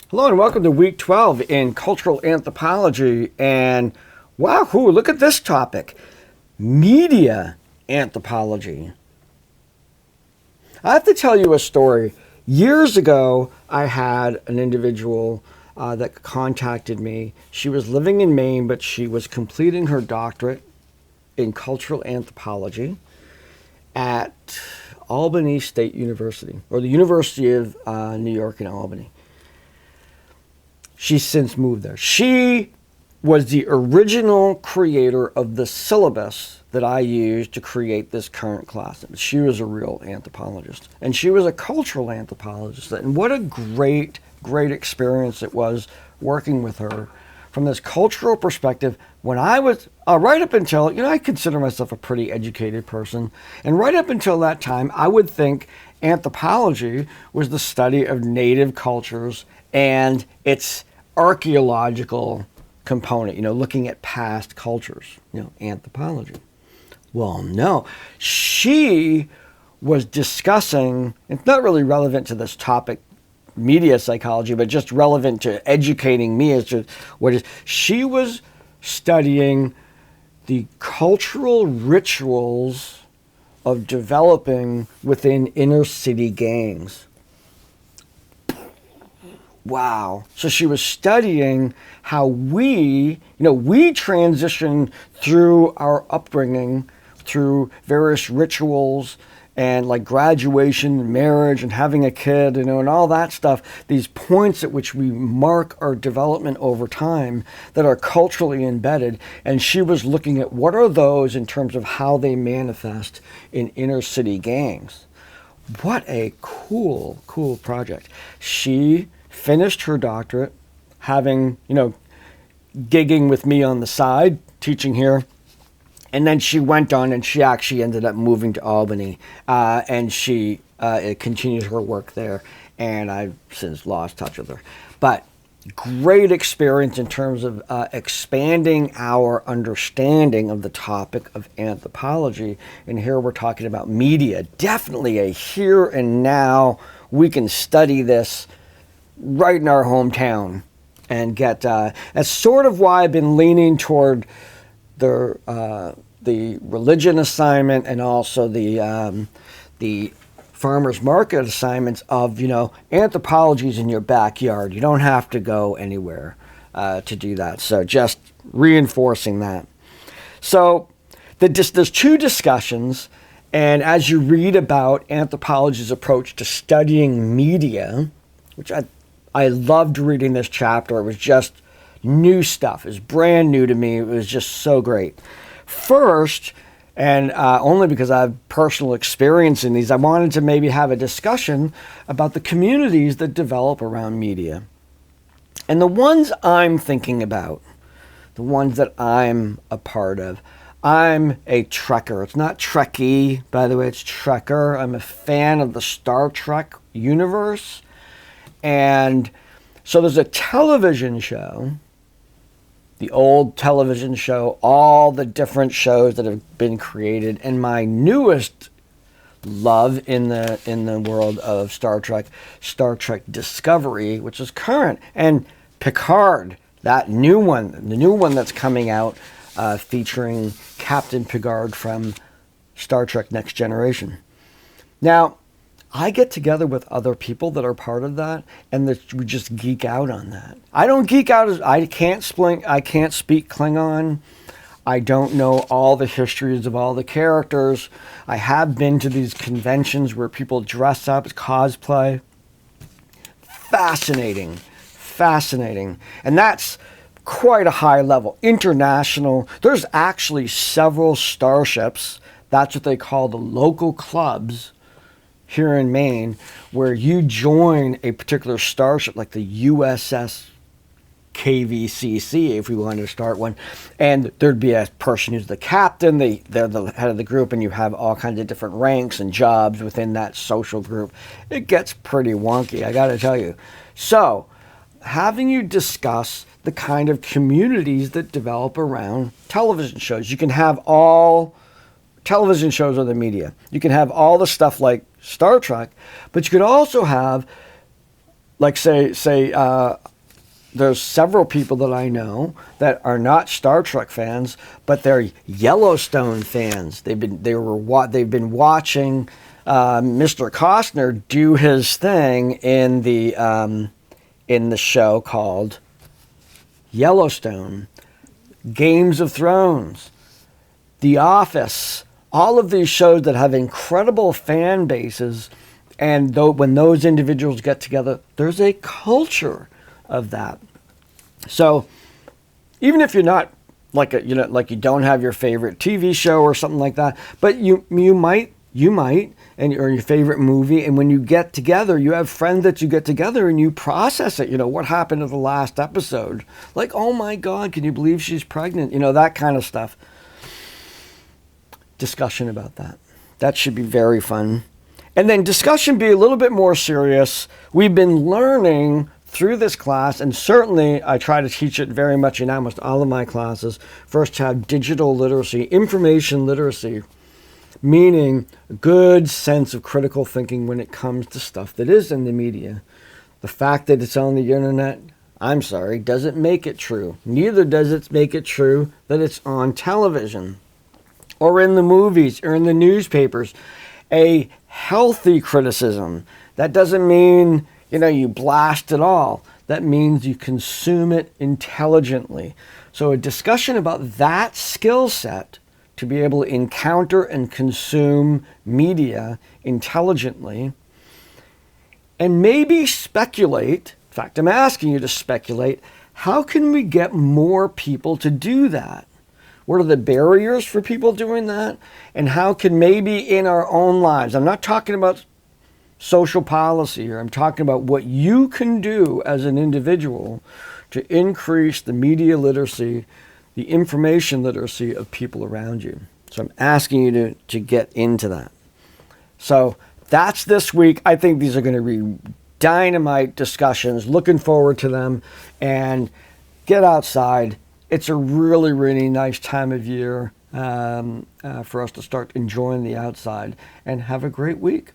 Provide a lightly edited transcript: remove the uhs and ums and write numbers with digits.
Hello and welcome to week 12 in cultural anthropology. And wow, look at this topic, media anthropology. I have to tell you a story. Years ago, I had an individual that contacted me. She was living in Maine, but she was completing her doctorate in cultural anthropology at Albany State University, or the University of New York in Albany. She's since moved there. She was the original creator of the syllabus that I used to create this current class. She was a real anthropologist. And she was a cultural anthropologist. And what a great experience it was working with her from this cultural perspective. When I was, right up until, I consider myself a pretty educated person. And right up until that time, I would think anthropology was the study of native cultures and its archaeological component, looking at past cultures, anthropology. Well, no, she was discussing, it's not really relevant to this topic, media psychology, but just relevant to educating me as to what is, she was studying the cultural rituals of developing within inner city gangs. Wow. So she was studying how we transition through our upbringing, through various rituals and like graduation and marriage and having a kid, and all that stuff, these points at which we mark our development over time that are culturally embedded. And she was looking at what are those in terms of how they manifest in inner city gangs. What a cool project. She finished her doctorate, having, gigging with me on the side, teaching here. And then she went on and she actually ended up moving to Albany. And she continued her work there. And I've since lost touch with her. But great experience in terms of expanding our understanding of the topic of anthropology. And here we're talking about media. Definitely a here and now. We can study this right in our hometown and get that's sort of why I've been leaning toward the religion assignment and also the farmers market assignments of anthropology's in your backyard. You don't have to go anywhere to do that. So just reinforcing that. So there's two discussions, and as you read about anthropology's approach to studying media, which I loved reading this chapter. It was just new stuff. It was brand new to me. It was just so great. First, and only because I have personal experience in these, I wanted to maybe have a discussion about the communities that develop around media. And the ones I'm thinking about, the ones that I'm a part of, I'm a Trekker. It's not Trekkie, by the way, it's Trekker. I'm a fan of the Star Trek universe. And so there's a television show, the old television show, all the different shows that have been created, and my newest love in the world of Star Trek Discovery, which is current, and Picard, that new one, the new one that's coming out, featuring Captain Picard from Star Trek Next Generation. Now, I get together with other people that are part of that, and we just geek out on that. I don't geek out I can't speak Klingon. I don't know all the histories of all the characters. I have been to these conventions where people dress up as cosplay. Fascinating. And that's quite a high level. International. There's actually several starships. That's what they call the local clubs here in Maine, where you join a particular starship, like the USS KVCC, if we wanted to start one, and there'd be a person who's the captain, they're the head of the group, and you have all kinds of different ranks and jobs within that social group. It gets pretty wonky, I gotta tell you. So, having you discuss the kind of communities that develop around television shows. You can have all television shows or the media. You can have all the stuff like Star Trek, but you could also have like say there's several people that I know that are not Star Trek fans, but they're Yellowstone fans. They've been watching Mr. Costner do his thing in the show called Yellowstone, Games of Thrones, The Office, all of these shows that have incredible fan bases. And when those individuals get together, there's a culture of that. So even if you're not like you don't have your favorite TV show or something like that, but you might, or your favorite movie, and when you get together, you have friends that you get together and you process it. What happened to the last episode? Like, oh my God, can you believe she's pregnant? That kind of stuff. Discussion about that. That should be very fun. And then discussion be a little bit more serious. We've been learning through this class, and certainly I try to teach it very much in almost all of my classes. First, to have digital literacy, information literacy, meaning a good sense of critical thinking when it comes to stuff that is in the media. The fact that it's on the internet, I'm sorry, doesn't make it true. Neither does it make it true that it's on television or in the movies or in the newspapers. A healthy criticism. That doesn't mean, you blast it all. That means you consume it intelligently. So a discussion about that skill set to be able to encounter and consume media intelligently, and maybe speculate. In fact, I'm asking you to speculate. How can we get more people to do that? What are the barriers for people doing that? And how can maybe in our own lives, I'm not talking about social policy here, I'm talking about what you can do as an individual to increase the media literacy, the information literacy of people around you. So I'm asking you to get into that. So that's this week. I think these are going to be dynamite discussions. Looking forward to them. And get outside. It's a really, really nice time of year for us to start enjoying the outside. And have a great week.